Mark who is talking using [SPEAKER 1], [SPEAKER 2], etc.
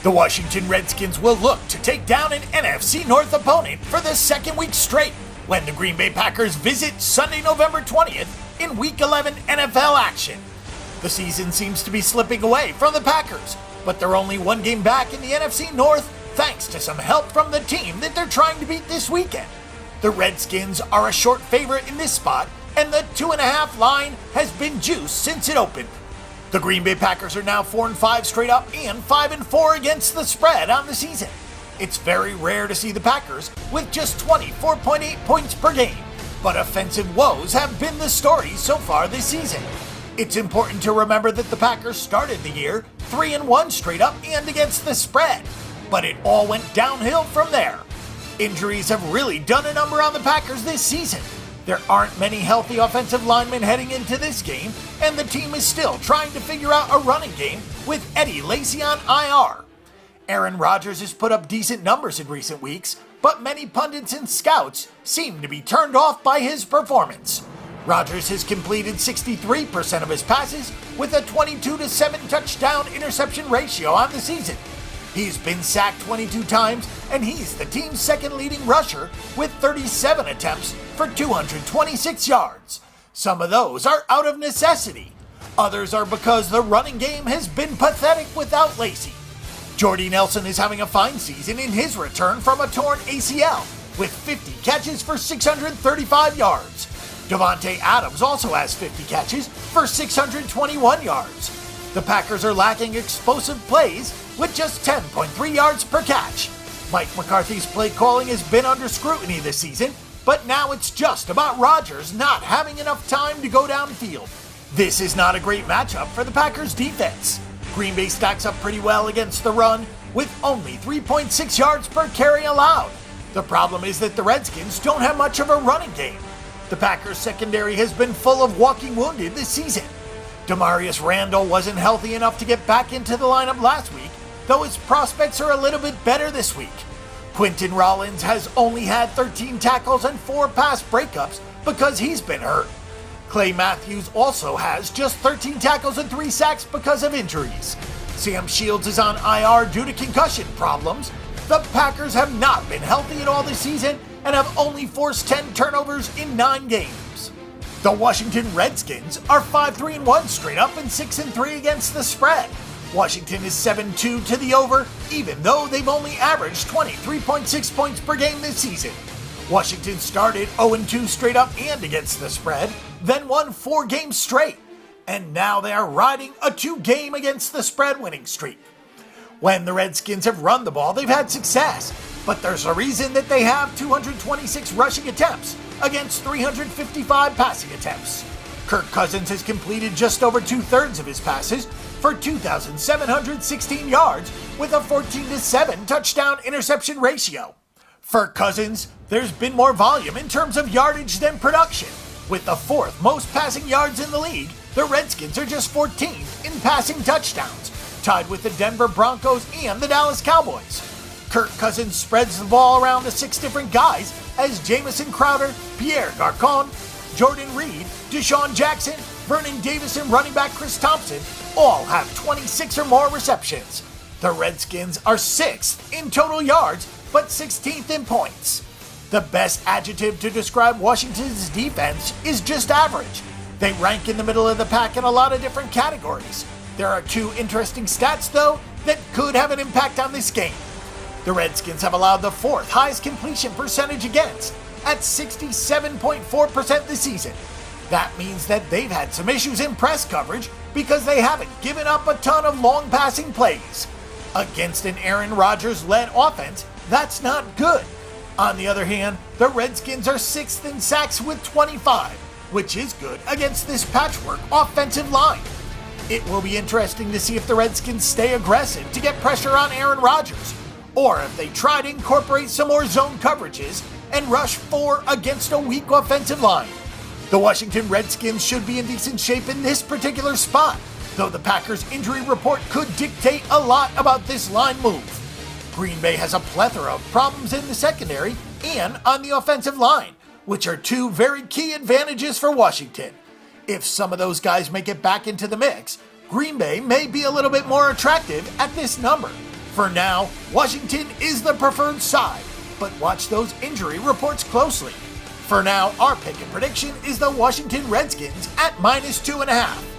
[SPEAKER 1] The Washington Redskins will look to take down an NFC North opponent for the second week straight when the Green Bay Packers visit Sunday, November 20th in Week 11 NFL action. The season seems to be slipping away from the Packers, but they're only one game back in the NFC North thanks to some help from the team that they're trying to beat this weekend. The Redskins are a short favorite in this spot, and the 2.5 line has been juiced since it opened. The Green Bay Packers are now 4-5 straight up and 5-4 against the spread on the season. It's very rare to see the Packers with just 24.8 points per game, but offensive woes have been the story so far this season. It's important to remember that the Packers started the year 3-1 straight up and against the spread, but it all went downhill from there. Injuries have really done a number on the Packers this season. There aren't many healthy offensive linemen heading into this game, and the team is still trying to figure out a running game with Eddie Lacy on IR. Aaron Rodgers has put up decent numbers in recent weeks, but many pundits and scouts seem to be turned off by his performance. Rodgers has completed 63% of his passes with a 22-7 touchdown interception ratio on the season. He's been sacked 22 times, and he's the team's second leading rusher with 37 attempts for 226 yards. Some of those are out of necessity. Others are because the running game has been pathetic without Lacy. Jordy Nelson is having a fine season in his return from a torn ACL with 50 catches for 635 yards. Davante Adams also has 50 catches for 621 yards. The Packers are lacking explosive plays with just 10.3 yards per catch. Mike McCarthy's play calling has been under scrutiny this season, but now it's just about Rodgers not having enough time to go downfield. This is not a great matchup for the Packers defense. Green Bay stacks up pretty well against the run with only 3.6 yards per carry allowed. The problem is that the Redskins don't have much of a running game. The Packers secondary has been full of walking wounded this season. Demarius Randall wasn't healthy enough to get back into the lineup last week, though his prospects are a little bit better this week. Quinton Rollins has only had 13 tackles and 4 pass breakups because he's been hurt. Clay Matthews also has just 13 tackles and 3 sacks because of injuries. Sam Shields is on IR due to concussion problems. The Packers have not been healthy at all this season and have only forced 10 turnovers in 9 games. The Washington Redskins are 5-3-1 straight up and 6-3 against the spread. Washington is 7-2 to the over, even though they've only averaged 23.6 points per game this season. Washington started 0-2 straight up and against the spread, then won 4 games straight, and now they are riding a 2-game against the spread winning streak. When the Redskins have run the ball, they've had success, but there's a reason that they have 226 rushing attempts against 355 passing attempts. Kirk Cousins has completed just over 2/3 of his passes for 2,716 yards with a 14-7 touchdown interception ratio. For Cousins, there's been more volume in terms of yardage than production. With the 4th most passing yards in the league, the Redskins are just 14th in passing touchdowns, tied with the Denver Broncos and the Dallas Cowboys. Kirk Cousins spreads the ball around to 6 different guys as Jamison Crowder, Pierre Garcon, Jordan Reed, Deshaun Jackson, Vernon Davis, and running back Chris Thompson all have 26 or more receptions. The Redskins are 6th in total yards, but 16th in points. The best adjective to describe Washington's defense is just average. They rank in the middle of the pack in a lot of different categories. There are 2 interesting stats, though, that could have an impact on this game. The Redskins have allowed the 4th highest completion percentage against, at 67.4% this season. That means that they've had some issues in press coverage because they haven't given up a ton of long passing plays. Against an Aaron Rodgers-led offense, that's not good. On the other hand, the Redskins are 6th in sacks with 25, which is good against this patchwork offensive line. It will be interesting to see if the Redskins stay aggressive to get pressure on Aaron Rodgers, or if they try to incorporate some more zone coverages and rush 4 against a weak offensive line. The Washington Redskins should be in decent shape in this particular spot, though the Packers' injury report could dictate a lot about this line move. Green Bay has a plethora of problems in the secondary and on the offensive line, which are 2 very key advantages for Washington. If some of those guys make it back into the mix, Green Bay may be a little bit more attractive at this number. For now, Washington is the preferred side, but watch those injury reports closely. For now, our pick and prediction is the Washington Redskins at -2.5.